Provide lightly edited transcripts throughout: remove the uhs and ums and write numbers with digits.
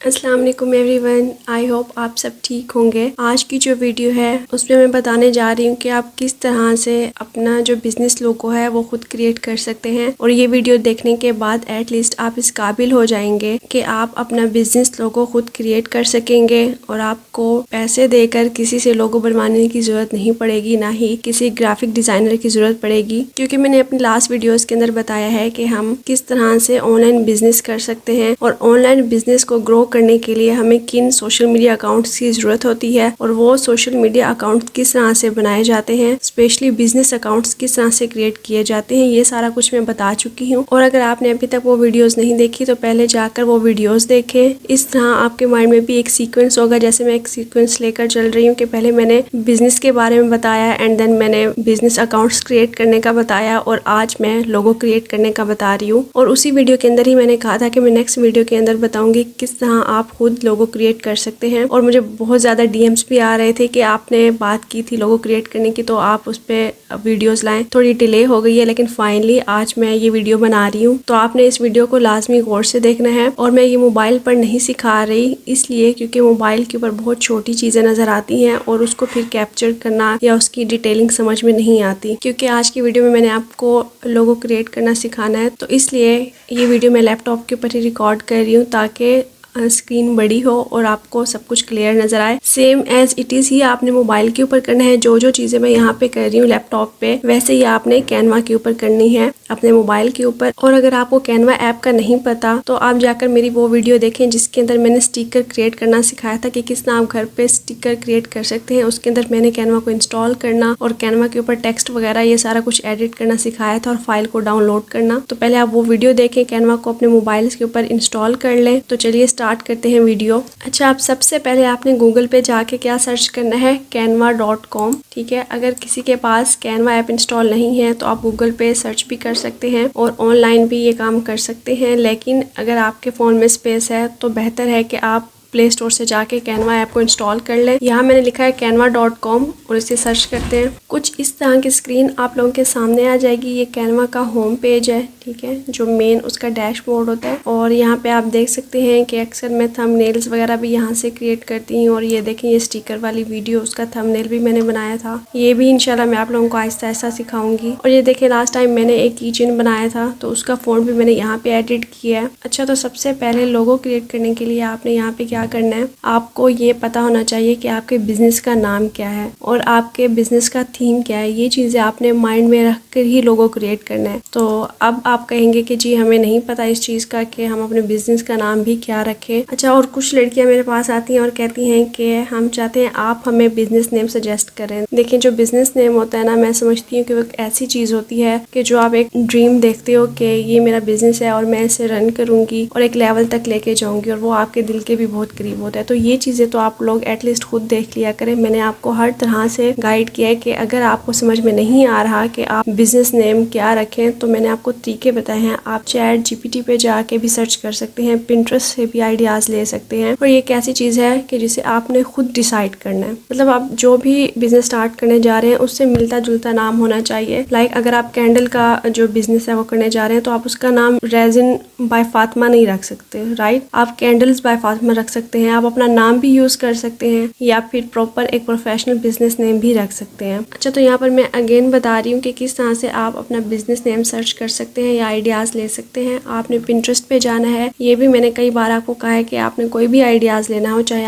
अस्सलाम वालेकुम everyone, I hope आप सब ठीक होंगे। आज की जो वीडियो है उसमें मैं बताने जा रही हूँ कि आप किस तरह से अपना जो बिज़नेस लोगो है वो खुद क्रिएट कर सकते हैं। और ये वीडियो देखने के बाद एटलीस्ट आप इस काबिल हो जाएंगे कि आप अपना बिज़नेस लोगो खुद क्रिएट कर सकेंगे और आपको पैसे देकर किसी से लोगो बनवाने की ज़रूरत नहीं पड़ेगी, ना ही किसी ग्राफिक डिज़ाइनर की ज़रूरत पड़ेगी। क्योंकि मैंने अपनी लास्ट वीडियोज़ के अंदर बताया है कि हम किस तरह से ऑनलाइन बिज़नेस कर सकते हैं और ऑनलाइन बिज़नेस को ग्रो करने के लिए हमें किन सोशल मीडिया अकाउंट्स की ज़रूरत होती है और वो सोशल मीडिया अकाउंट किस तरह से बनाए जाते हैं, स्पेशली बिजनेस अकाउंट्स किस तरह से क्रिएट किए जाते हैं, ये सारा कुछ मैं बता चुकी हूँ। और अगर आपने अभी तक वो वीडियोस नहीं देखी तो पहले जाकर वो वीडियोस देखें। इस तरह आपके माइंड में भी एक सीक्वेंस होगा, जैसे मैं एक सीक्वेंस लेकर चल रही हूँ कि पहले मैंने बिजनेस के बारे में बताया एंड देन मैंने बिजनेस अकाउंट्स क्रिएट करने का बताया और आज मैं लोगो क्रिएट करने का बता रही हूँ। और उसी वीडियो के अंदर ही मैंने कहा था कि मैं नेक्स्ट वीडियो के अंदर बताऊंगी किस तरह आप खुद लोगो क्रिएट कर सकते हैं। और मुझे बहुत ज़्यादा डीएम्स भी आ रहे थे कि आपने बात की थी लोगो क्रिएट करने की तो आप उस पर वीडियोस लाएं। थोड़ी डिले हो गई है लेकिन फाइनली आज मैं ये वीडियो बना रही हूँ, तो आपने इस वीडियो को लाजमी गौर से देखना है। और मैं ये मोबाइल पर नहीं सिखा रही इसलिए क्योंकि मोबाइल के ऊपर बहुत छोटी चीज़ें नज़र आती हैं और उसको फिर कैप्चर करना या उसकी डिटेलिंग समझ में नहीं आती। क्योंकि आज की वीडियो में मैंने आपको लोगो क्रिएट करना सिखाना है, तो इसलिए ये वीडियो मैं लैपटॉप के ऊपर ही रिकॉर्ड कर रही हूँ ताकि स्क्रीन बड़ी हो और आपको सब कुछ क्लियर नजर आए। सेम एज इट इज़ ही आपने मोबाइल के ऊपर करना है। जो जो चीज़ें मैं यहाँ पे कर रही हूँ लैपटॉप पे, वैसे ही आपने कैनवा के ऊपर करनी है अपने मोबाइल के ऊपर। और अगर आपको कैनवा ऐप का नहीं पता तो आप जाकर मेरी वो वीडियो देखें जिसके अंदर मैंने स्टिकर क्रिएट करना सिखाया था कि किस तरह आप घर पे स्टिकर क्रिएट कर सकते हैं। उसके अंदर मैंने कैनवा को इंस्टॉल करना और कैनवा के ऊपर टेक्स्ट वगैरह ये सारा कुछ एडिट करना सिखाया था और फाइल को डाउनलोड करना। तो पहले आप वो वीडियो देखें, कैनवा को अपने मोबाइल के ऊपर इंस्टॉल कर लें। तो चलिए स्टार्ट करते हैं वीडियो। अच्छा, आप सबसे पहले आपने गूगल पे जाके क्या सर्च करना है, canva.com। ठीक है, अगर किसी के पास कैनवा ऐप इंस्टॉल नहीं है तो आप गूगल पे सर्च भी कर सकते हैं और ऑनलाइन भी ये काम कर सकते हैं। लेकिन अगर आपके फ़ोन में स्पेस है तो बेहतर है कि आप प्ले स्टोर से जाके कैनवा ऐप को इंस्टॉल कर लें। यहाँ मैंने लिखा है canva.com और इसे सर्च करते हैं। कुछ इस तरह की स्क्रीन आप लोगों के सामने आ जाएगी। ये कैनवा का होम पेज है, ठीक है, जो मेन उसका डैशबोर्ड होता है। और यहाँ पे आप देख सकते हैं कि अक्सर मैं थंबनेल्स वगैरह भी यहाँ से क्रिएट करती हूँ। और ये देखें, ये स्टिकर वाली वीडियो, उसका थंबनेल भी मैंने बनाया था। ये भी इंशाल्लाह मैं आप लोगों को आहिस्ता आहिस्ता सिखाऊंगी। और ये देखें, लास्ट टाइम मैंने एक कीचेन बनाया था तो उसका फ़ॉन्ट भी मैंने यहाँ पे एडिट किया है। अच्छा, तो सबसे पहले लोगो क्रिएट करने के लिए आपने यहाँ पे क्या करना है, आपको ये पता होना चाहिए कि आपके बिजनेस का नाम क्या है और आपके बिजनेस का थीम क्या है। ये चीज़ें आपने माइंड में रख कर ही लोगो क्रिएट करना है। तो अब आप कहेंगे कि जी हमें नहीं पता इस चीज़ का कि हम अपने बिजनेस का नाम भी क्या रखें। अच्छा, और कुछ लड़कियां मेरे पास आती हैं और कहती हैं कि हम चाहते हैं आप हमें बिजनेस नेम सजेस्ट करें। देखिए, जो बिजनेस नेम होता है ना, मैं समझती हूँ कि वो एक ऐसी चीज़ होती है कि जो आप एक ड्रीम देखते हो कि ये मेरा बिजनेस है और मैं इसे रन करूँगी और एक लेवल तक लेके जाऊँगी और वो आपके दिल के भी बहुत करीब होता है। तो ये चीज़ें तो आप लोग एटलीस्ट खुद देख लिया करें। मैंने आपको हर तरह से गाइड किया है कि अगर आपको समझ में नहीं आ रहा कि आप बिजनेस नेम क्या रखें तो मैंने आपको तरीके बताए हैं। आप चैट जीपीटी पे जाके भी सर्च कर सकते हैं, पिंटरेस्ट से भी आइडियाज़ ले सकते हैं। और ये एक ऐसी चीज़ है कि जिसे आपने खुद डिसाइड करना है। मतलब आप जो भी बिजनेस स्टार्ट करने जा रहे हैं उससे मिलता जुलता नाम होना चाहिए। लाइक अगर आप कैंडल का जो बिजनेस है वो करने जा रहे हैं तो आप उसका नाम रेजिन बाय फातिमा नहीं रख सकते, राइट। आप कैंडल्स बाय फातिमा रख सकते हैं। आप अपना नाम भी यूज़ कर सकते हैं या फिर प्रॉपर एक प्रोफेशनल बिजनेस नेम भी रख सकते हैं। अच्छा, तो यहाँ पर मैं अगेन बता रही हूँ कि किस तरह से आप अपना बिजनेस नेम सर्च कर सकते हैं या आइडियाज़ ले सकते हैं। आपने पिंटरेस्ट पे जाना है। ये भी मैंने कई बार आपको कहा है कि आपने कोई भी आइडियाज़ लेना हो, चाहे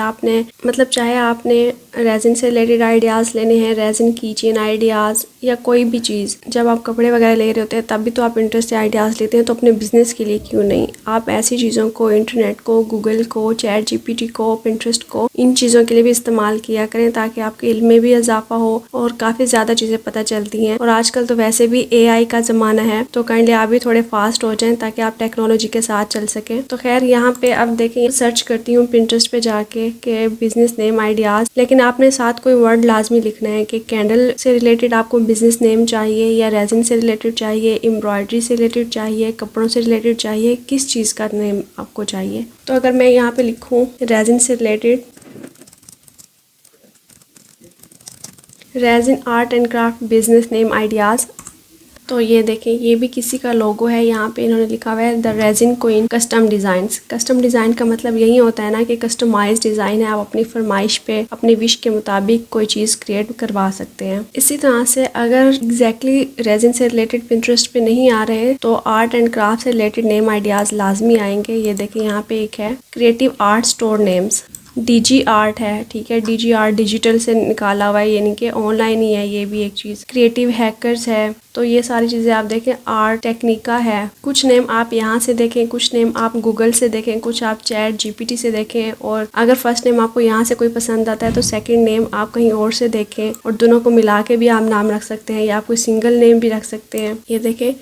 आपने रेजिन से रिलेटेड आइडियाज़ लेने हैं, रेजिन कीचेन आइडियाज़ या कोई भी चीज़। जब आप कपड़े वगैरह ले रहे होते हैं तब भी तो आप पिंटरेस्ट से आइडियाज़ लेते हैं, तो अपने बिजनेस के लिए क्यों नहीं। आप ऐसी चीज़ों को, इंटरनेट को, गूगल को, चैट जीपीटी को, पिंटरेस्ट को, इन चीज़ों के लिए भी इस्तेमाल किया करें ताकि आपके इल्म में भी इजाफा हो और काफ़ी ज़्यादा चीज़ें पता चलती हैं। और आजकल तो वैसे भी एआई का ज़माना है, तो काइंडली आप भी थोड़े फास्ट हो जाएं ताकि आप टेक्नोलॉजी के साथ चल सकें। तो खैर, यहाँ पे अब देखें, सर्च करती हूँ पिंटरेस्ट पे जाके कि बिजनेस नेम आइडियाज़, लेकिन आपने साथ कोई वर्ड लाजमी लिखना है कि कैंडल से रिलेटेड आपको बिजनेस नेम चाहिए या रेजिन से रिलेटेड चाहिए, एम्ब्रॉयडरी से रिलेटेड चाहिए, कपड़ों से रिलेटेड चाहिए, किस चीज़ का नेम आपको चाहिए। तो अगर मैं यहाँ पे लिखूँ रेजिन से related, resin art and craft business name ideas, तो ये देखें, ये भी किसी का लोगो है। यहाँ पे इन्होंने लिखा हुआ है the resin queen custom designs. Custom design का मतलब यही होता है ना कि कस्टमाइज डिजाइन है, आप अपनी फरमाइश पे अपनी विश के मुताबिक कोई चीज क्रिएट करवा सकते हैं। इसी तरह से अगर एग्जैक्टली रेजिन से रिलेटेड पिंटरेस्ट पे नहीं आ रहे तो आर्ट एंड क्राफ्ट से रिलेटेड नेम आइडियाज लाजमी आएंगे। ये देखें, यहाँ पे एक है creative art store names. DG art है, ठीक है, डीजी आर्ट डिजिटल से निकाला हुआ है, यानी कि ऑनलाइन ही है ये भी एक चीज़। क्रिएटिव हैकर्स है, तो ये सारी चीज़ें आप देखें। आर्ट टेक्निका है, कुछ नेम आप यहाँ से देखें, कुछ नेम आप गूगल से देखें, कुछ आप चैट जीपीटी से देखें। और अगर फर्स्ट नेम आपको यहाँ से कोई पसंद आता है तो सेकंड नेम आप कहीं और से देखें, और दोनों को मिला के भी आप नाम रख सकते हैं, या आप कोई सिंगल नेम भी रख सकते हैं। ये देखें,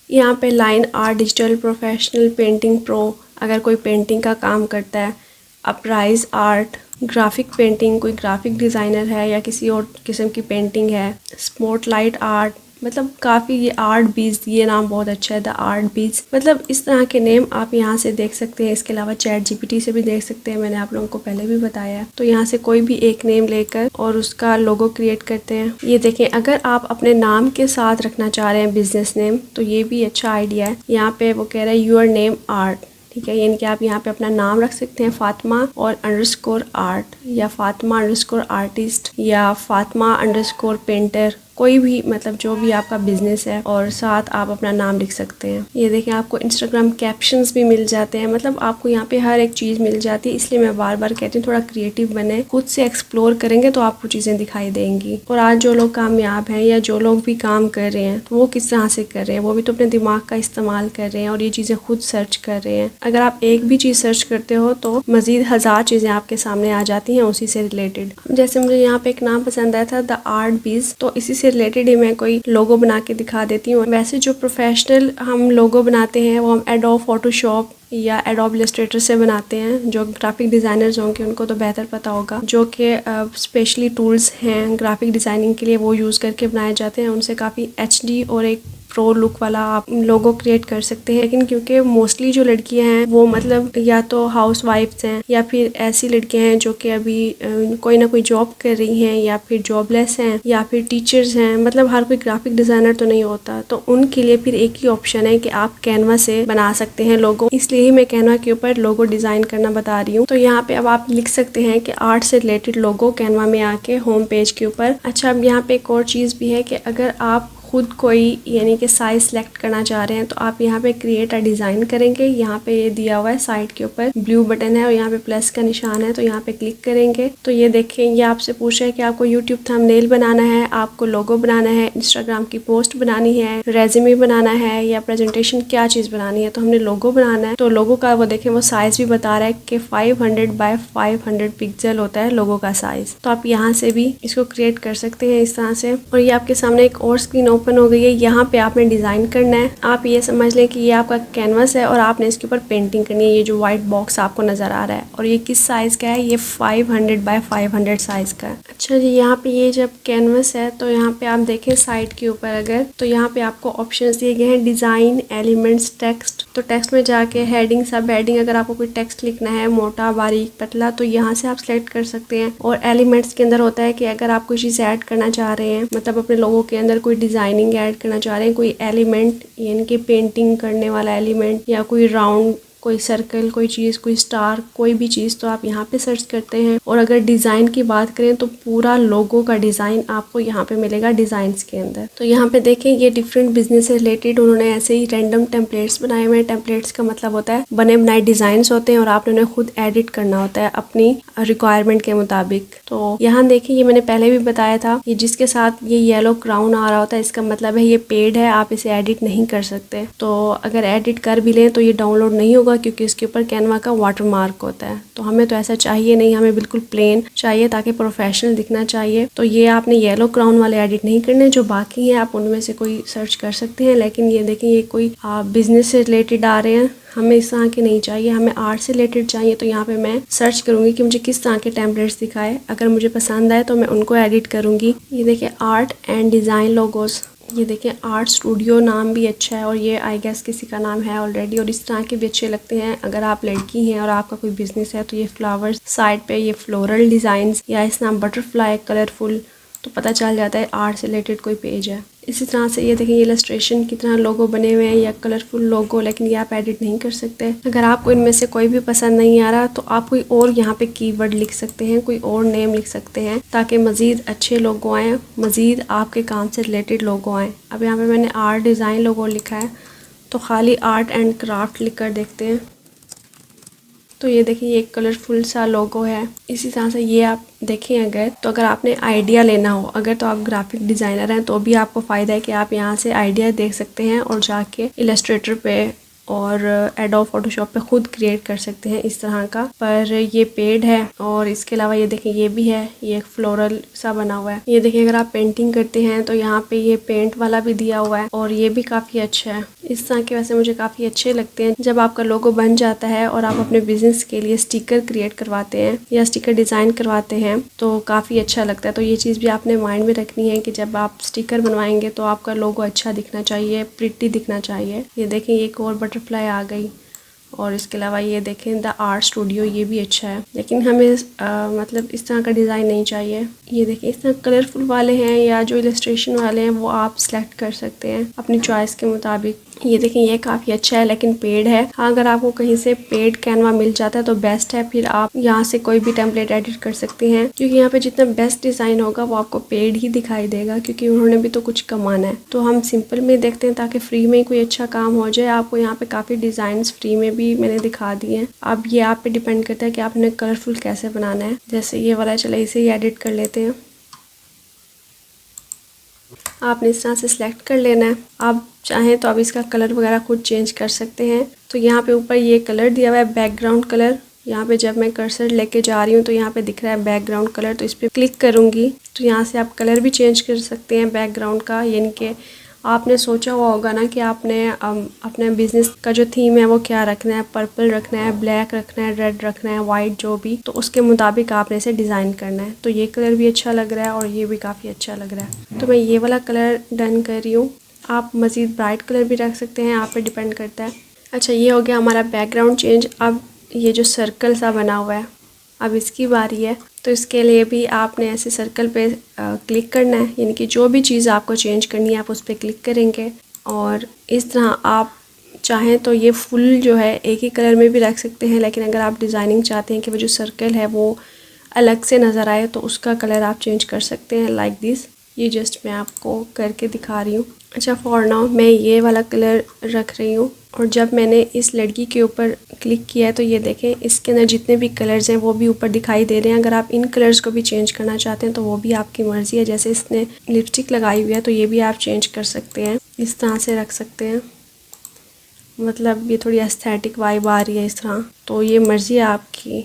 यहाँ पे line art digital professional painting pro, अगर कोई पेंटिंग का काम करता है। अपराइज आर्ट ग्राफिक पेंटिंग, कोई ग्राफिक डिज़ाइनर है या किसी और किस्म की पेंटिंग है। स्पॉटलाइट आर्ट, मतलब काफ़ी ये आर्ट बीज, ये नाम बहुत अच्छा है, द आर्ट बीज। मतलब इस तरह के नेम आप यहाँ से देख सकते हैं। इसके अलावा चैट जीपीटी से भी देख सकते हैं, मैंने आप लोगों को पहले भी बताया है। तो यहाँ से कोई भी एक नेम लेकर और उसका लोगो क्रिएट करते हैं। ये देखें, अगर आप अपने नाम के साथ रखना चाह रहे हैं बिजनेस नेम तो ये भी अच्छा आइडिया है। यहाँ पे वो कह रहा है यूर नेम आर्ट, ठीक है, यानी कि आप यहाँ पे अपना नाम रख सकते हैं फातिमा और अंडरस्कोर आर्ट, या फातिमा अंडरस्कोर आर्टिस्ट, या फातिमा अंडरस्कोर पेंटर, कोई भी, मतलब जो भी आपका बिजनेस है, और साथ आप अपना नाम लिख सकते हैं। ये देखें, आपको इंस्टाग्राम कैप्शंस भी मिल जाते हैं, मतलब आपको यहाँ पे हर एक चीज़ मिल जाती है। इसलिए मैं बार बार कहती हूँ थोड़ा क्रिएटिव बने, खुद से एक्सप्लोर करेंगे तो आपको चीज़ें दिखाई देंगी। और आज जो लोग कामयाब हैं या जो लोग भी काम कर रहे हैं तो वो किस तरह से कर रहे हैं, वो भी तो अपने दिमाग का इस्तेमाल कर रहे हैं और ये चीज़ें खुद सर्च कर रहे हैं। अगर आप एक भी चीज़ सर्च करते हो तो मज़ीद 1000 चीज़ें आपके सामने आ जाती हैं उसी से रिलेटेड। जैसे मुझे यहाँ पे एक नाम पसंद आया था, द आर्ट बीज, तो इसी से रिलेटेड ही मैं कोई लोगो बना के दिखा देती हूँ। वैसे जो प्रोफेशनल हम लोगो बनाते हैं वो हम एडोब फोटोशॉप या एडोब इलस्ट्रेटर से बनाते हैं। जो ग्राफिक डिज़ाइनर्स होंगे उनको तो बेहतर पता होगा, जो कि स्पेशली टूल्स हैं ग्राफिक डिज़ाइनिंग के लिए वो यूज़ करके बनाए जाते हैं। उनसे काफ़ी एचडी और एक प्रो लुक वाला आप लोगो क्रिएट कर सकते हैं। लेकिन क्योंकि मोस्टली जो लड़कियां हैं वो मतलब या तो हाउस वाइफ्स हैं या फिर ऐसी लड़कियां हैं जो कि अभी कोई ना कोई जॉब कर रही हैं या फिर जॉबलेस हैं या फिर टीचर्स हैं, मतलब हर कोई ग्राफिक डिज़ाइनर तो नहीं होता। तो उनके लिए फिर एक ही ऑप्शन है कि आप कैनवा से बना सकते हैं लोगो। इसलिए ही मैं कैनवा के ऊपर लोगो डिज़ाइन करना बता रही हूँ। तो यहाँ पे अब आप लिख सकते हैं कि आर्ट से रिलेटेड लोगो कैनवा में आके होम पेज के ऊपर। अच्छा, अब यहाँ पे एक और चीज़ भी है कि अगर आप खुद कोई यानी कि साइज सेलेक्ट करना चाह रहे हैं तो आप यहाँ पे क्रिएट अ डिज़ाइन करेंगे। यहाँ पे ये दिया हुआ है साइड के ऊपर ब्लू बटन है और यहाँ पे प्लस का निशान है, तो यहाँ पे क्लिक करेंगे तो ये देखें, ये आपसे पूछ रहा है कि आपको यूट्यूब थंबनेल बनाना है, आपको लोगो बनाना है, इंस्टाग्राम की पोस्ट बनानी है, रेज्यूमे बनाना है या प्रेजेंटेशन, क्या चीज़ बनानी है। तो हमने लोगो बनाना है, तो लोगो का वो देखें वो साइज भी बता रहा है कि 500 बाय 500 पिक्सल होता है लोगो का साइज। तो आप यहाँ से भी इसको क्रिएट कर सकते हैं इस तरह से। और ये आपके सामने एक और स्क्रीन ओपन हो गई है। यहाँ पे आपने डिज़ाइन करना है। आप ये समझ लें कि ये आपका कैनवस है और आपने इसके ऊपर पेंटिंग करनी है। ये जो व्हाइट बॉक्स आपको नज़र आ रहा है और ये किस साइज़ का है, ये 500 बाय 500 साइज़ का है। अच्छा जी, यहाँ पे ये जब कैनवस है तो यहाँ पे आप देखें साइड के ऊपर अगर, तो यहाँ पे आपको ऑप्शंस दिए गए हैं, डिज़ाइन, एलिमेंट्स, टेक्स्ट। तो टेक्स्ट में जाके हेडिंग, सब हेडिंग, अगर आपको कोई टेक्स्ट लिखना है मोटा, बारीक, पतला, तो यहाँ से आप सेलेक्ट कर सकते हैं। और एलिमेंट्स के अंदर होता है कि अगर आप कोई चीज़ ऐड करना चाह रहे हैं, मतलब अपने लोगों के अंदर कोई डिज़ाइनिंग ऐड करना चाह रहे हैं, कोई एलिमेंट यानी कि पेंटिंग करने वाला एलिमेंट या कोई राउंड, कोई सर्कल, कोई चीज़, कोई स्टार, कोई भी चीज़, तो आप यहाँ पे सर्च करते हैं। और अगर डिज़ाइन की बात करें तो पूरा लोगो का डिज़ाइन आपको यहाँ पे मिलेगा डिज़ाइंस के अंदर। तो यहाँ पे देखें ये डिफरेंट बिजनेस से रिलेटेड उन्होंने ऐसे ही रैंडम टेम्पलेट्स बनाए हुए हैं। टेम्पलेट्स का मतलब होता है बने बनाए डिज़ाइंस होते हैं और आपने उन्हें खुद एडिट करना होता है अपनी रिक्वायरमेंट के मुताबिक। तो यहाँ देखिए, ये मैंने पहले भी बताया था, ये जिसके साथ ये येलो क्राउन आ रहा होता है इसका मतलब है ये पेड है, आप इसे एडिट नहीं कर सकते। तो अगर एडिट कर भी लें तो ये डाउनलोड नहीं होगा क्योंकि इसके ऊपर कैनवा का वाटरमार्क होता है। तो हमें तो ऐसा चाहिए नहीं, हमें बिल्कुल प्लेन चाहिए ताकि प्रोफेशनल दिखना चाहिए। तो ये आपने येलो क्राउन वाले एडिट नहीं करने, जो बाकी हैं आप उनमें से कोई सर्च कर सकते हैं। लेकिन ये देखें, ये कोई बिजनेस से रिलेटेड आ रहे हैं, हमें इस तरह के नहीं चाहिए, हमें आर्ट से रिलेटेड चाहिए। तो यहाँ पे मैं सर्च करूँगी कि मुझे किस तरह के टेम्पलेट्स दिखाए, अगर मुझे पसंद आए तो मैं उनको एडिट करूँगी। ये देखिए, आर्ट एंड डिज़ाइन लोगोस, ये देखें आर्ट स्टूडियो नाम भी अच्छा है और ये आई गेस किसी का नाम है ऑलरेडी। और इस तरह के भी अच्छे लगते हैं। अगर आप लड़की हैं और आपका कोई बिजनेस है तो ये फ्लावर्स साइड पे, ये फ्लोरल डिज़ाइंस या इस नाम बटरफ्लाई कलरफुल, तो पता चल जाता है आर्ट से रिलेटेड कोई पेज है। इसी तरह से ये देखिए इलस्ट्रेशन की तरह लोगो बने हुए हैं या कलरफुल लोगो, लेकिन ये आप एडिट नहीं कर सकते। अगर आपको इनमें से कोई भी पसंद नहीं आ रहा तो आप कोई और यहाँ पे कीवर्ड लिख सकते हैं, कोई और नेम लिख सकते हैं ताकि मज़ीद अच्छे लोगो आएँ, मज़ीद आपके काम से रिलेटेड लोगो आएँ। अब यहाँ पे मैंने आर्ट डिज़ाइन लोगो लिखा है तो खाली आर्ट एंड क्राफ्ट लिख कर देखते हैं। तो ये देखिए ये एक कलरफुल सा लोगो है। इसी तरह से ये आप देखें अगर आपने आइडिया लेना हो, अगर तो आप ग्राफिक डिज़ाइनर हैं तो भी आपको फ़ायदा है कि आप यहाँ से आइडिया देख सकते हैं और जाके इलस्ट्रेटर पे और एडोब फोटोशॉप पे खुद क्रिएट कर सकते हैं इस तरह का। पर ये पेड है और इसके अलावा ये देखें ये भी है, ये एक फ्लोरल सा बना हुआ है। ये देखिए अगर आप पेंटिंग करते हैं तो यहाँ पे ये पेंट वाला भी दिया हुआ है और ये भी काफ़ी अच्छा है। इस तरह के वैसे मुझे काफ़ी अच्छे लगते हैं। जब आपका लोगो बन जाता है और आप अपने बिजनेस के लिए स्टिकर क्रिएट करवाते हैं या स्टिकर डिज़ाइन करवाते हैं तो काफ़ी अच्छा लगता है। तो ये चीज़ भी आपने माइंड में रखनी है कि जब आप स्टिकर बनवाएंगे तो आपका लोगो अच्छा दिखना चाहिए, प्रिटी दिखना चाहिए। ये देखें एक और बटरफ्लाई आ गई और इसके अलावा ये देखें द आर्ट स्टूडियो, ये भी अच्छा है, लेकिन हमें मतलब इस तरह का डिज़ाइन नहीं चाहिए। ये देखिए इस तरह कलरफुल वाले हैं या जो इलस्ट्रेशन वाले हैं वो आप सेलेक्ट कर सकते हैं अपनी चॉइस के मुताबिक। ये देखें ये काफ़ी अच्छा है लेकिन पेड है। हाँ, अगर आपको कहीं से पेड कैनवा मिल जाता है तो बेस्ट है, फिर आप यहाँ से कोई भी टेम्पलेट एडिट कर सकते हैं, क्योंकि यहाँ पे जितना बेस्ट डिज़ाइन होगा वो आपको पेड ही दिखाई देगा, क्योंकि उन्होंने भी तो कुछ कमाना है। तो हम सिंपल में देखते हैं ताकि फ्री में कोई अच्छा काम हो जाए। आपको यहाँ पे काफ़ी डिज़ाइन फ्री में भी मैंने दिखा दिए हैं। अब ये आप पे डिपेंड करता है कि आपने कलरफुल कैसे बनाना है। जैसे ये वाला चला, इसे ही एडिट कर लेते हैं। आपने इस तरह से सिलेक्ट कर लेना है। आप चाहें तो आप इसका कलर वगैरह खुद चेंज कर सकते हैं। तो यहाँ पे ऊपर ये कलर दिया हुआ है बैकग्राउंड कलर। यहाँ पे जब मैं कर्सर लेके जा रही हूँ तो यहाँ पे दिख रहा है बैकग्राउंड कलर, तो इस पर क्लिक करूँगी तो यहाँ से आप कलर भी चेंज कर सकते हैं बैकग्राउंड का। यानी कि आपने सोचा हुआ होगा ना कि आपने अपने बिजनेस का जो थीम है वो क्या रखना है, पर्पल रखना है, ब्लैक रखना है, रेड रखना है, वाइट, जो भी, तो उसके मुताबिक आपने इसे डिज़ाइन करना है। तो ये कलर भी अच्छा लग रहा है और ये भी काफ़ी अच्छा लग रहा है। तो मैं ये वाला कलर डन कर रही हूँ। आप मज़ीद ब्राइट कलर भी रख सकते हैं, आप पे डिपेंड करता है। अच्छा, ये हो गया हमारा बैकग्राउंड चेंज। अब ये जो सर्कल सा बना हुआ है अब इसकी बारी है। तो इसके लिए भी आपने ऐसे सर्कल पे क्लिक करना है, यानी कि जो भी चीज़ आपको चेंज करनी है आप उस पर क्लिक करेंगे और इस तरह आप चाहें तो ये फुल जो है एक ही कलर में भी रख सकते हैं, लेकिन अगर आप डिज़ाइनिंग चाहते हैं कि वो जो सर्कल है वो अलग से नज़र आए तो उसका कलर आप चेंज कर सकते हैं लाइक दिस। ये जस्ट मैं आपको करके दिखा रही हूँ। अच्छा, फॉर नाउ मैं ये वाला कलर रख रही हूँ और जब मैंने इस लड़की के ऊपर क्लिक किया है तो ये देखें इसके अंदर जितने भी कलर्स हैं वो भी ऊपर दिखाई दे रहे हैं। अगर आप इन कलर्स को भी चेंज करना चाहते हैं तो वो भी आपकी मर्ज़ी है। जैसे इसने लिपस्टिक लगाई हुई है तो ये भी आप चेंज कर सकते हैं, इस तरह से रख सकते हैं। मतलब ये थोड़ी एस्थेटिक वाइब आ रही है इस तरह, तो ये मर्ज़ी है आपकी।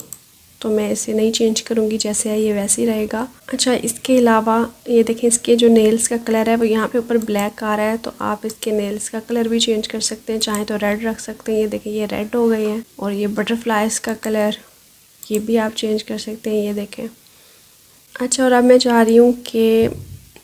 तो मैं इसे नहीं चेंज करूँगी, जैसे है ये वैसे ही रहेगा। अच्छा, इसके अलावा ये देखें इसके जो नेल्स का कलर है वो यहाँ पे ऊपर ब्लैक आ रहा है, तो आप इसके नेल्स का कलर भी चेंज कर सकते हैं, चाहे तो रेड रख सकते हैं। ये देखें ये रेड हो गए हैं। और ये बटरफ्लाइज का कलर ये भी आप चेंज कर सकते हैं, ये देखें। अच्छा, और अब मैं चाह रही हूँ कि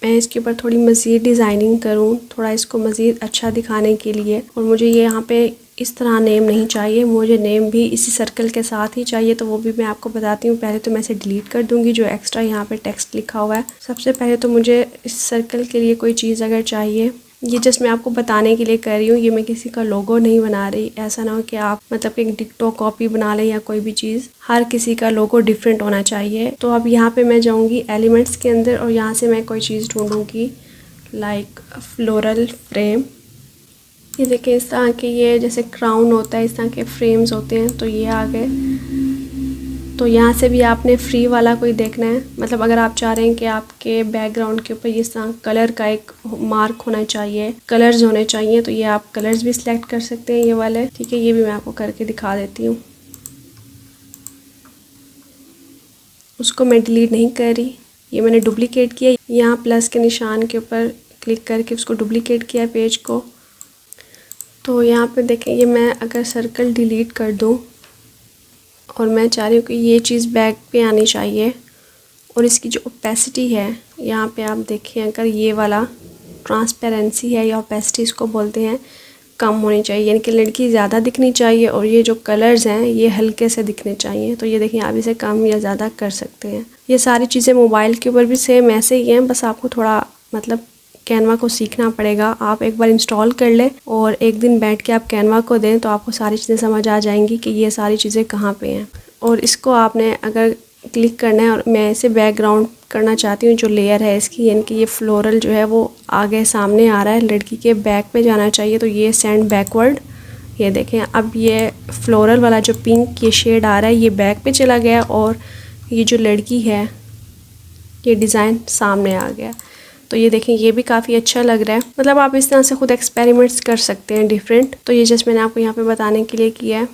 मैं इसके ऊपर थोड़ी मज़ीद डिज़ाइनिंग करूँ, थोड़ा इसको मज़ीद अच्छा दिखाने के लिए। और मुझे ये यहाँ पे इस तरह नेम नहीं चाहिए, मुझे नेम भी इसी सर्कल के साथ ही चाहिए। तो वो भी मैं आपको बताती हूँ। पहले तो मैं इसे डिलीट कर दूँगी जो एक्स्ट्रा यहाँ पे टेक्स्ट लिखा हुआ है। सबसे पहले तो मुझे इस सर्कल के लिए कोई चीज़ अगर चाहिए, ये जस्ट मैं आपको बताने के लिए कर रही हूँ, ये मैं किसी का लोगो नहीं बना रही। ऐसा ना हो कि आप मतलब एक डिक्टो कॉपी बना लें या कोई भी चीज़, हर किसी का लोगो डिफरेंट होना चाहिए। तो अब यहाँ पे मैं जाऊँगी एलिमेंट्स के अंदर और यहाँ से मैं कोई चीज़ ढूँढूँगी लाइक फ्लोरल फ्रेम। ये देखिए इस तरह के ये जैसे क्राउन होता है इस तरह के फ्रेम्स होते हैं, तो ये आ गए। तो यहाँ से भी आपने फ्री वाला कोई देखना है। मतलब अगर आप चाह रहे हैं कि आपके बैकग्राउंड के ऊपर इस तरह कलर का एक मार्क होना चाहिए, कलर्स होने चाहिए, तो ये आप कलर्स भी सिलेक्ट कर सकते हैं, ये वाले। ठीक है, ये भी मैं आपको करके दिखा देती हूँ। उसको मैं डिलीट नहीं कर रही, ये मैंने डुप्लीकेट किया। यहाँ प्लस के निशान के ऊपर क्लिक करके उसको डुप्लीकेट किया पेज को। तो यहाँ पे देखें ये मैं अगर सर्कल डिलीट कर दूँ और मैं चाह रही हूँ कि ये चीज़ बैक पे आनी चाहिए और इसकी जो ओपेसिटी है यहाँ पे आप देखें, अगर ये वाला ट्रांसपेरेंसी है या ओपेसिटी इसको बोलते हैं, कम होनी चाहिए, यानी कि लड़की ज़्यादा दिखनी चाहिए और ये जो कलर्स हैं ये हल्के से दिखने चाहिए। तो ये देखिए आप इसे कम या ज़्यादा कर सकते हैं। ये सारी चीज़ें मोबाइल के ऊपर भी सेम ऐसे ही हैं, बस आपको थोड़ा मतलब कैनवा को सीखना पड़ेगा। आप एक बार इंस्टॉल कर लें और एक दिन बैठ के आप कैनवा को दें तो आपको सारी चीज़ें समझ आ जाएंगी कि ये सारी चीज़ें कहाँ पे हैं। और इसको आपने अगर क्लिक करना है, और मैं इसे बैकग्राउंड करना चाहती हूँ, जो लेयर है इसकी, यानी कि ये फ्लोरल जो है वो आगे सामने आ रहा है, लड़की के बैक पे जाना चाहिए, तो ये सेंड बैकवर्ड। ये देखें, अब ये फ्लोरल वाला जो पिंक ये शेड आ रहा है ये बैक पे चला गया और ये जो लड़की है ये डिज़ाइन सामने आ गया। तो ये देखें, ये भी काफ़ी अच्छा लग रहा है। मतलब आप इस तरह से खुद एक्सपेरिमेंट्स कर सकते हैं डिफरेंट। तो ये जस्ट मैंने आपको यहाँ पे बताने के लिए किया है।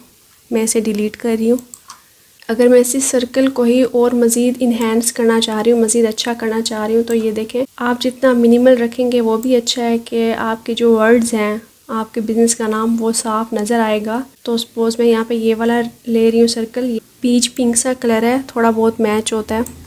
मैं इसे डिलीट कर रही हूँ। अगर मैं इसी सर्कल को ही और मज़ीद इन्हेंस करना चाह रही हूँ, मज़ीद अच्छा करना चाह रही हूँ, तो ये देखें, आप जितना मिनिमल रखेंगे वो भी अच्छा है कि आपके जो वर्ड्स हैं, आपके बिज़नेस का नाम वो साफ नज़र आएगा। तो सपोज़ मैं यहाँ पे ये वाला ले रही हूँ सर्कल, ये पीच पिंक सा कलर है, थोड़ा बहुत मैच होता है।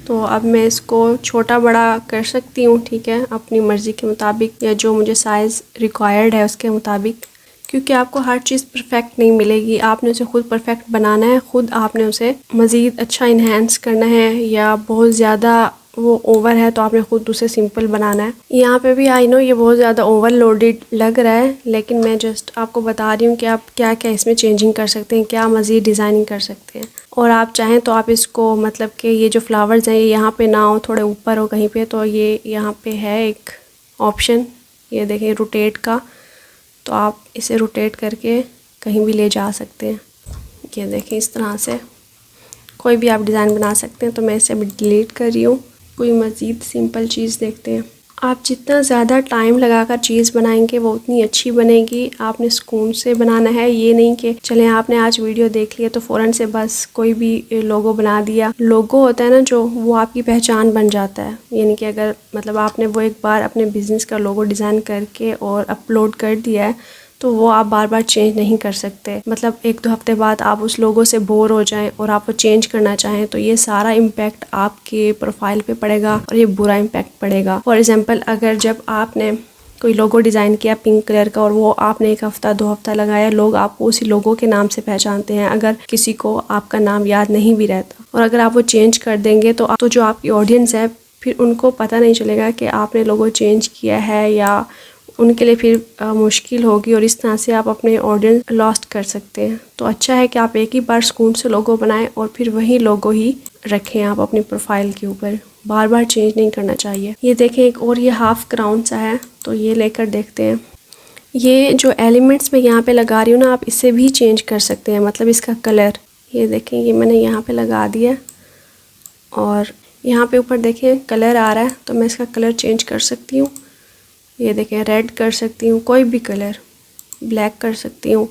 तो अब मैं इसको छोटा बड़ा कर सकती हूँ, ठीक है, अपनी मर्ज़ी के मुताबिक या जो मुझे साइज़ रिक्वायर्ड है उसके मुताबिक, क्योंकि आपको हर चीज़ परफेक्ट नहीं मिलेगी। आपने उसे खुद परफेक्ट बनाना है, खुद आपने उसे मज़ीद अच्छा इन्हेंस करना है, या बहुत ज़्यादा वो ओवर है तो आपने खुद उसे सिंपल बनाना है। यहाँ पे भी आई नो ये बहुत ज़्यादा ओवरलोडेड लग रहा है, लेकिन मैं जस्ट आपको बता रही हूँ कि आप क्या क्या इसमें चेंजिंग कर सकते हैं, क्या मज़ीद डिज़ाइनिंग कर सकते हैं। और आप चाहें तो आप इसको, मतलब कि ये जो फ्लावर्स हैं ये यहाँ पे ना हो, थोड़े ऊपर हो कहीं पे, तो ये यहाँ पे है एक ऑप्शन, ये देखें रोटेट का, तो आप इसे रोटेट करके कहीं भी ले जा सकते हैं। ये देखें, इस तरह से कोई भी आप डिज़ाइन बना सकते हैं। तो मैं इसे अभी डिलीट कर रही हूँ। कोई मज़ीद सिंपल चीज़ देखते हैं। आप जितना ज़्यादा टाइम लगाकर चीज़ बनाएंगे वो उतनी अच्छी बनेगी। आपने सुकून से बनाना है, ये नहीं कि चलें आपने आज वीडियो देख लिया तो फ़ौरन से बस कोई भी लोगो बना दिया। लोगो होता है ना जो, वो आपकी पहचान बन जाता है। यानी कि अगर मतलब आपने वो एक बार अपने बिज़नेस का लोगो डिज़ाइन करके और अपलोड कर दिया है तो वो आप बार बार चेंज नहीं कर सकते। मतलब 1-2 हफ्ते बाद आप उस लोगो से बोर हो जाएं और आप वो चेंज करना चाहें तो ये सारा इम्पैक्ट आपके प्रोफाइल पे पड़ेगा और ये बुरा इम्पैक्ट पड़ेगा। फॉर एग्जांपल, अगर जब आपने कोई लोगो डिज़ाइन किया पिंक कलर का और वो आपने 1 हफ्ता 2 हफ्ता लगाया, लोग आपको उसी लोगो के नाम से पहचानते हैं। अगर किसी को आपका नाम याद नहीं भी रहता, और अगर आप वो चेंज कर देंगे तो जो आपकी ऑडियंस है फिर उनको पता नहीं चलेगा कि आपने लोगो चेंज किया है, या उनके लिए फिर मुश्किल होगी, और इस तरह से आप अपने ऑडियंस लॉस्ट कर सकते हैं। तो अच्छा है कि आप एक ही बार सुकून से लोगो बनाएं और फिर वही लोगो ही रखें आप अपनी प्रोफाइल के ऊपर, बार बार चेंज नहीं करना चाहिए। ये देखें, एक और ये हाफ क्राउन सा है, तो ये लेकर देखते हैं। ये जो एलिमेंट्स मैं यहाँ पे लगा रही हूँ ना, आप इसे भी चेंज कर सकते हैं, मतलब इसका कलर। ये देखें, ये मैंने यहाँ पे लगा दिया और यहाँ पे ऊपर देखें कलर आ रहा है, तो मैं इसका कलर चेंज कर सकती हूँ। ये देखें, रेड कर सकती हूँ, कोई भी कलर, ब्लैक कर सकती हूँ।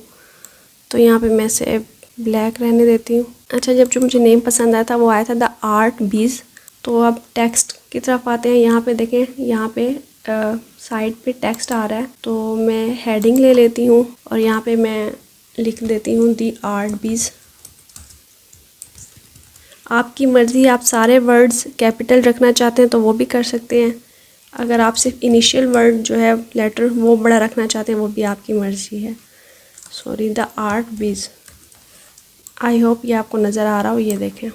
तो यहाँ पे मैं से ब्लैक रहने देती हूँ। अच्छा, जब जो मुझे नेम पसंद आया था वो आया था द आर्ट बीज। तो अब टेक्स्ट की तरफ आते हैं। यहाँ पे देखें, यहाँ पे साइड पे टेक्स्ट आ रहा है, तो मैं हेडिंग ले लेती हूँ और यहाँ पे मैं लिख देती हूँ द आर्ट बीज। आपकी मर्ज़ी, आप सारे वर्ड्स कैपिटल रखना चाहते हैं तो वो भी कर सकते हैं। अगर आप सिर्फ इनिशियल वर्ड जो है लेटर वो बड़ा रखना चाहते हैं वो भी आपकी मर्ज़ी है। सॉरी, द आर्ट बीज। आई होप ये आपको नज़र आ रहा हो। ये देखें,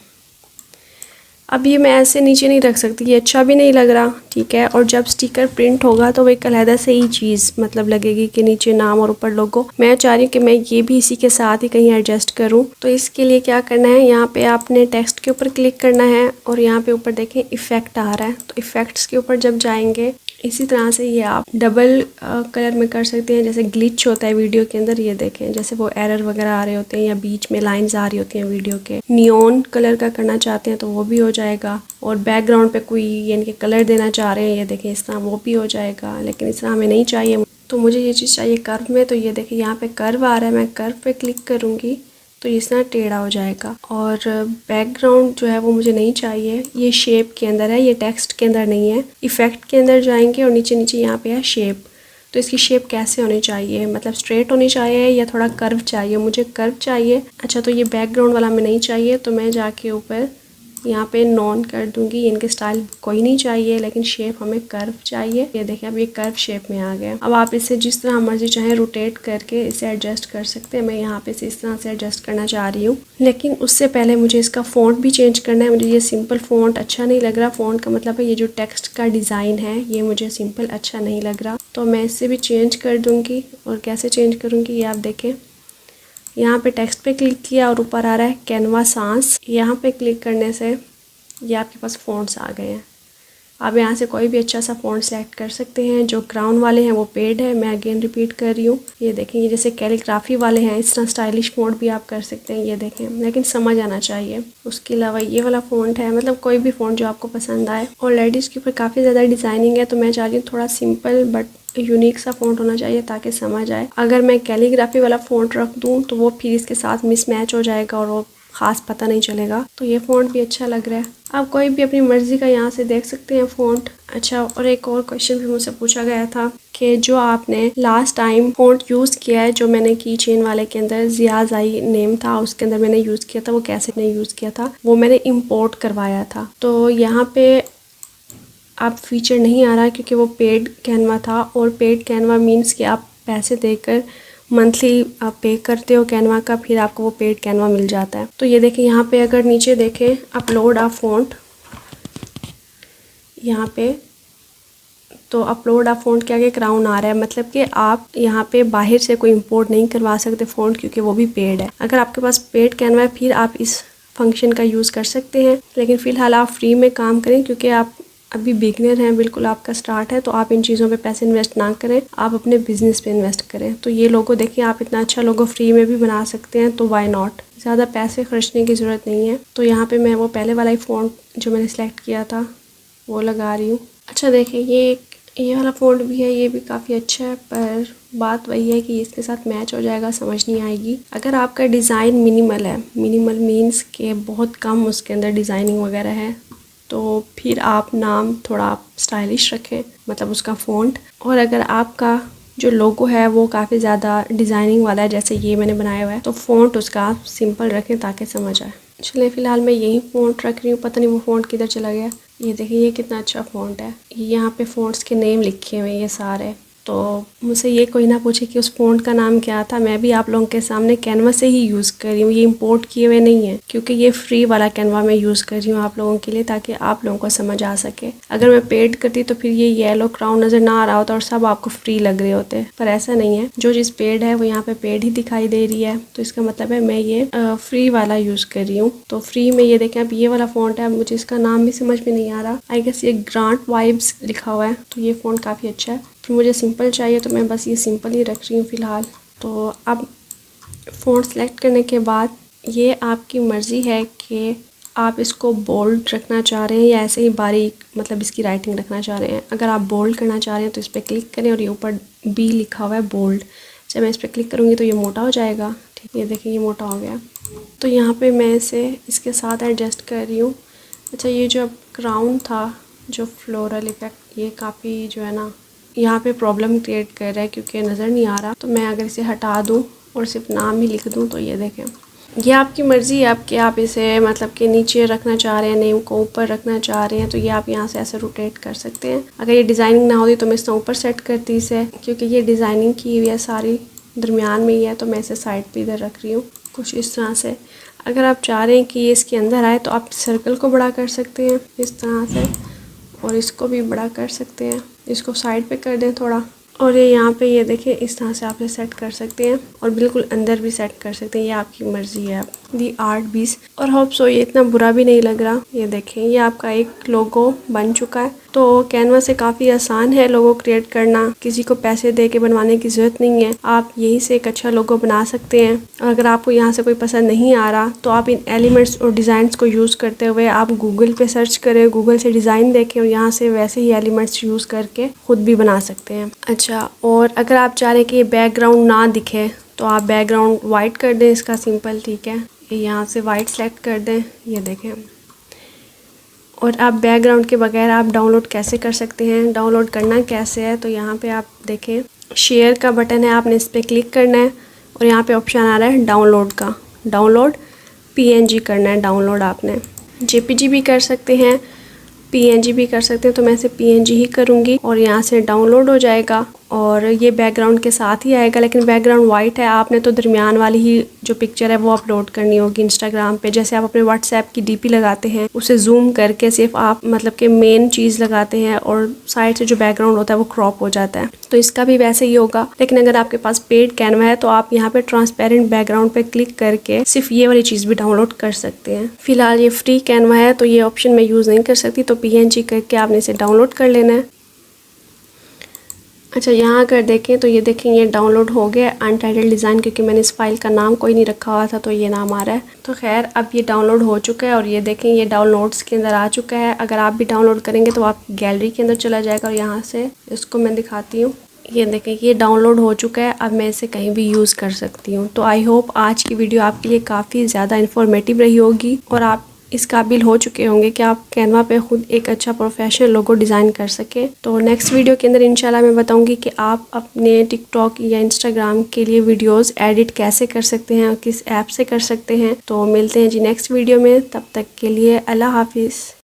अब ये मैं ऐसे नीचे नहीं रख सकती, ये अच्छा भी नहीं लग रहा, ठीक है। और जब स्टिकर प्रिंट होगा तो वो एक अलहदा से ही चीज़ मतलब लगेगी कि नीचे नाम और ऊपर लोगो। मैं चाह रही हूँ कि मैं ये भी इसी के साथ ही कहीं एडजस्ट करूँ। तो इसके लिए क्या करना है, यहाँ पे आपने टेक्स्ट के ऊपर क्लिक करना है और यहाँ पे ऊपर देखें इफ़ेक्ट आ रहा है, तो इफ़ेक्ट्स के ऊपर जब जाएंगे इसी तरह से ये आप डबल कलर में कर सकते हैं। जैसे ग्लिच होता है वीडियो के अंदर, ये देखें जैसे वो एरर वगैरह आ रहे होते हैं या बीच में लाइंस आ रही होती हैं वीडियो के। नियॉन कलर का करना चाहते हैं तो वो भी हो जाएगा, और बैकग्राउंड पे कोई यानी कि कलर देना चाह रहे हैं, ये देखें इस तरह वो भी हो जाएगा। लेकिन इस तरह हमें नहीं चाहिए, तो मुझे ये चीज़ चाहिए कर्व में। तो ये देखें यहाँ पे कर्व आ रहा है, मैं कर्व पे क्लिक करूँगी तो इस तरह टेढ़ा हो जाएगा। और बैकग्राउंड जो है वो मुझे नहीं चाहिए, ये शेप के अंदर है, ये टेक्स्ट के अंदर नहीं है। इफ़ेक्ट के अंदर जाएंगे और नीचे नीचे यहाँ पे है शेप। तो इसकी शेप कैसे होनी चाहिए, मतलब स्ट्रेट होनी चाहिए या थोड़ा कर्व चाहिए? मुझे कर्व चाहिए। अच्छा, तो ये बैकग्राउंड वाला हमें नहीं चाहिए, तो मैं जाके ऊपर यहाँ पे नॉन कर दूंगी। इनके स्टाइल कोई नहीं चाहिए, लेकिन शेप हमें कर्व चाहिए। ये देखें अब ये कर्व शेप में आ गया। अब आप इसे जिस तरह मर्जी चाहे रोटेट करके इसे एडजस्ट कर सकते हैं। मैं यहाँ पे इसे इस तरह से एडजस्ट करना चाह रही हूँ, लेकिन उससे पहले मुझे इसका फ़ॉन्ट भी चेंज करना है। मुझे ये सिंपल फ़ॉन्ट अच्छा नहीं लग रहा। फ़ॉन्ट का मतलब है ये जो टेक्स्ट का डिज़ाइन है ये मुझे सिंपल अच्छा नहीं लग रहा, तो मैं इससे भी चेंज कर दूँगी। और कैसे चेंज करूँगी ये आप देखें। यहाँ पे टेक्स्ट पे क्लिक किया और ऊपर आ रहा है कैनवा सांस। यहाँ पे क्लिक करने से ये आपके पास फ़ॉन्ट्स आ गए हैं। आप यहाँ से कोई भी अच्छा सा फ़ॉन्ट सेलेक्ट कर सकते हैं। जो क्राउन वाले हैं वो पेड है, मैं अगेन रिपीट कर रही हूँ। ये देखें, ये जैसे कैलीग्राफी वाले हैं इस तरह स्टाइलिश फ़ॉन्ट भी आप कर सकते हैं। ये देखें, लेकिन समझ आना चाहिए। उसके अलावा ये वाला फ़ॉन्ट है, मतलब कोई भी फ़ॉन्ट जो आपको पसंद आए। और लेडीज़ के ऊपर काफ़ी ज़्यादा डिज़ाइनिंग है, तो मैं चाह रही हूँ थोड़ा सिंपल बट यूनिक सा फ़ॉन्ट होना चाहिए ताकि समझ आए। अगर मैं कैलीग्राफी वाला फ़ॉन्ट रख दूँ तो वो फिर इसके साथ मिसमैच हो जाएगा और वो ख़ास पता नहीं चलेगा। तो ये फ़ॉन्ट भी अच्छा लग रहा है। आप कोई भी अपनी मर्ज़ी का यहाँ से देख सकते हैं फ़ॉन्ट। अच्छा, और एक और क्वेश्चन भी मुझसे पूछा गया था कि जो आपने लास्ट टाइम फ़ॉन्ट यूज़ किया है, जो मैंने की चेन वाले के अंदर ज़ियाज़ाई नेम था उसके अंदर मैंने यूज़ किया था, वो कैसे मैंने यूज़ किया था, वो मैंने इम्पोर्ट करवाया था। तो यहाँ पे आप फीचर नहीं आ रहा क्योंकि वो पेड कैनवा था। और पेड कैनवा मीन्स कि आप पैसे देकर मंथली आप पे करते हो कैनवा का, फिर आपको वो पेड कैनवा मिल जाता है। तो ये देखें, यहाँ पे अगर नीचे देखें अपलोड आ फ़ॉन्ट, यहाँ पे तो अपलोड आ फ़ॉन्ट के आगे क्राउन आ रहा है, मतलब कि आप यहाँ पे बाहर से कोई इंपोर्ट नहीं करवा सकते फ़ॉन्ट क्योंकि वो भी पेड है। अगर आपके पास पेड कैनवा है फिर आप इस फंक्शन का यूज़ कर सकते हैं, लेकिन फ़िलहाल आप फ्री में काम करें क्योंकि आप अभी बिगनर हैं, बिल्कुल आपका स्टार्ट है। तो आप इन चीज़ों पे पैसे इन्वेस्ट ना करें, आप अपने बिजनेस पे इन्वेस्ट करें। तो ये लोगो देखिए, आप इतना अच्छा लोगो फ्री में भी बना सकते हैं, तो वाई नॉट। ज़्यादा पैसे खर्चने की ज़रूरत नहीं है। तो यहाँ पे मैं वो पहले वाला ही फ़ॉन्ट जो मैंने सेलेक्ट किया था वो लगा रही हूँ। अच्छा देखिए, ये वाला फ़ॉन्ट भी है, ये भी काफ़ी अच्छा है, पर बात वही है कि इसके साथ मैच हो जाएगा समझ नहीं आएगी। अगर आपका डिज़ाइन मिनिमल है, मिनिमल मीन्स के बहुत कम उसके अंदर डिज़ाइनिंग वगैरह है, तो फिर आप नाम थोड़ा स्टाइलिश रखें, मतलब उसका फ़ॉन्ट। और अगर आपका जो लोगो है वो काफ़ी ज़्यादा डिज़ाइनिंग वाला है, जैसे ये मैंने बनाया हुआ है, तो फ़ॉन्ट उसका आप सिंपल रखें ताकि समझ आए। चलिए फ़िलहाल मैं यही फ़ॉन्ट रख रही हूँ, पता नहीं वो फ़ॉन्ट किधर चला गया। ये देखिए, ये कितना अच्छा फ़ॉन्ट है। यहाँ पे फ़ॉन्ट्स के नेम लिखे हुए हैं ये सारे। तो मुझसे ये कोई ना पूछे कि उस फ़ॉन्ट का नाम क्या था, मैं भी आप लोगों के सामने कैनवा से ही यूज़ कर रही हूँ, ये इंपोर्ट किए हुए नहीं है, क्योंकि ये फ्री वाला कैनवा मैं यूज़ कर रही हूँ आप लोगों के लिए, ताकि आप लोगों को समझ आ सके। अगर मैं पेड करती तो फिर ये येलो क्राउन नज़र ना आ रहा होता और सब आपको फ्री लग रहे होते, पर ऐसा नहीं है। जो चीज़ पेड है वो यहाँ पे पेड ही दिखाई दे रही है, तो इसका मतलब है मैं ये फ्री वाला यूज़ कर रही हूँ। तो फ्री में ये देखें, अब ये वाला फ़ॉन्ट है, मुझे इसका नाम भी समझ में नहीं आ रहा। आई गेस ये ग्रांट वाइब्स लिखा हुआ है, तो ये फ़ॉन्ट काफ़ी अच्छा है। फिर मुझे सिंपल चाहिए तो मैं बस ये सिंपल ही रख रही हूँ फ़िलहाल। तो अब फ़ॉन्ट सेलेक्ट करने के बाद ये आपकी मर्ज़ी है कि आप इसको बोल्ड रखना चाह रहे हैं या ऐसे ही बारीक, मतलब इसकी राइटिंग रखना चाह रहे हैं। अगर आप बोल्ड करना चाह रहे हैं तो इस पर क्लिक करें और ये ऊपर बी लिखा हुआ है बोल्ड, जब मैं इस पर क्लिक करूँगी तो ये मोटा हो जाएगा। ठीक, ये देखिए ये मोटा हो गया। तो यहाँ पे मैं इसे इसके साथ एडजस्ट कर रही हूँ। अच्छा, ये जो क्राउन था, जो फ्लोरल इफेक्ट, ये काफ़ी जो है ना यहाँ पे प्रॉब्लम क्रिएट कर रहा है क्योंकि नज़र नहीं आ रहा। तो मैं अगर इसे हटा दूँ और सिर्फ नाम ही लिख दूँ तो ये देखें, ये आपकी मर्ज़ी है अब कि आप इसे मतलब कि नीचे रखना चाह रहे हैं, नेम को ऊपर रखना चाह रहे हैं, तो ये आप यहाँ से ऐसे रोटेट कर सकते हैं। अगर ये डिज़ाइनिंग ना होती तो मैं इससे ऊपर सेट करती इसे, क्योंकि ये डिज़ाइनिंग की हुई है सारी दरमियान में ही है, तो मैं इसे साइड पे इधर रख रही हूँ कुछ इस तरह से। अगर आप चाह रहे हैं कि ये इसके अंदर आए तो आप सर्कल को बड़ा कर सकते हैं इस तरह से, और इसको भी बड़ा कर सकते हैं, इसको साइड पे कर दें थोड़ा, और ये यहाँ पे ये देखिए इस तरह से आप ये सेट कर सकते हैं, और बिल्कुल अंदर भी सेट कर सकते हैं, ये आपकी मर्ज़ी है। दी आर्ट बीस, और होप सो ये इतना बुरा भी नहीं लग रहा। ये देखें, ये आपका एक लोगो बन चुका है। तो कैनवा से काफ़ी आसान है लोगो क्रिएट करना, किसी को पैसे दे के बनवाने की ज़रूरत नहीं है, आप यहीं से एक अच्छा लोगो बना सकते हैं। और अगर आपको यहाँ से कोई पसंद नहीं आ रहा तो आप इन एलिमेंट्स और डिज़ाइंस को यूज़ करते हुए आप गूगल पे सर्च करें, गूगल से डिज़ाइन देखें और यहाँ से वैसे ही एलिमेंट्स यूज़ करके ख़ुद भी बना सकते हैं। अच्छा, और अगर आप चाह रहे हैं कि ये बैकग्राउंड ना दिखे तो आप बैकग्राउंड वाइट कर दें इसका, सिंपल, ठीक है। यहाँ से वाइट सेलेक्ट कर दें, ये देखें। और आप बैकग्राउंड के बगैर आप डाउनलोड कैसे कर सकते हैं, डाउनलोड करना कैसे है, तो यहाँ पे आप देखें शेयर का बटन है, आपने इस पर क्लिक करना है और यहाँ पे ऑप्शन आ रहा है डाउनलोड का, डाउनलोड PNG करना है, डाउनलोड आपने JPG भी कर सकते हैं, PNG भी कर सकते हैं। तो मैं इसे PNG ही करूँगी और यहाँ से डाउनलोड हो जाएगा और ये बैकग्राउंड के साथ ही आएगा, लेकिन बैकग्राउंड वाइट है। आपने तो दरमियान वाली ही जो पिक्चर है वो अपलोड करनी होगी इंस्टाग्राम पे। जैसे आप अपने व्हाट्सएप की DP लगाते हैं, उसे जूम करके सिर्फ आप मतलब कि मेन चीज़ लगाते हैं और साइड से जो बैकग्राउंड होता है वो क्रॉप हो जाता है। तो इसका भी वैसे ही होगा, लेकिन अगर आपके पास पेड कैनवा है तो आप यहाँ पे ट्रांसपेरेंट बैकग्राउंड पे क्लिक करके सिर्फ ये वाली चीज़ भी डाउनलोड कर सकते हैं। फिलहाल ये फ्री कैनवा है तो ये ऑप्शन मैं यूज़ नहीं कर सकती, तो PNG करके आपने इसे डाउनलोड कर लेना है। अच्छा, यहाँ अगर देखें तो ये देखें ये डाउनलोड हो गया अनटाइटल्ड डिज़ाइन, क्योंकि मैंने इस फाइल का नाम कोई नहीं रखा हुआ था तो ये नाम आ रहा है। तो खैर अब ये डाउनलोड हो चुका है और ये देखें ये डाउनलोड्स के अंदर आ चुका है। अगर आप भी डाउनलोड करेंगे तो आप गैलरी के अंदर चला जाएगा और यहाँ से इसको मैं दिखाती हूँ। ये देखें ये डाउनलोड हो चुका है। अब मैं इसे कहीं भी यूज़ कर सकती हूँ। तो आई होप आज की वीडियो आपके लिए काफ़ी ज़्यादा इन्फॉर्मेटिव रही होगी और आप इस काबिल हो चुके होंगे कि आप कैनवा पे खुद एक अच्छा प्रोफेशनल लोगो डिज़ाइन कर सके। तो नेक्स्ट वीडियो के अंदर इंशाल्लाह मैं बताऊंगी कि आप अपने टिकटॉक या इंस्टाग्राम के लिए वीडियोस एडिट कैसे कर सकते हैं और किस ऐप से कर सकते हैं। तो मिलते हैं जी नेक्स्ट वीडियो में, तब तक के लिए अल्लाह हाफिज़।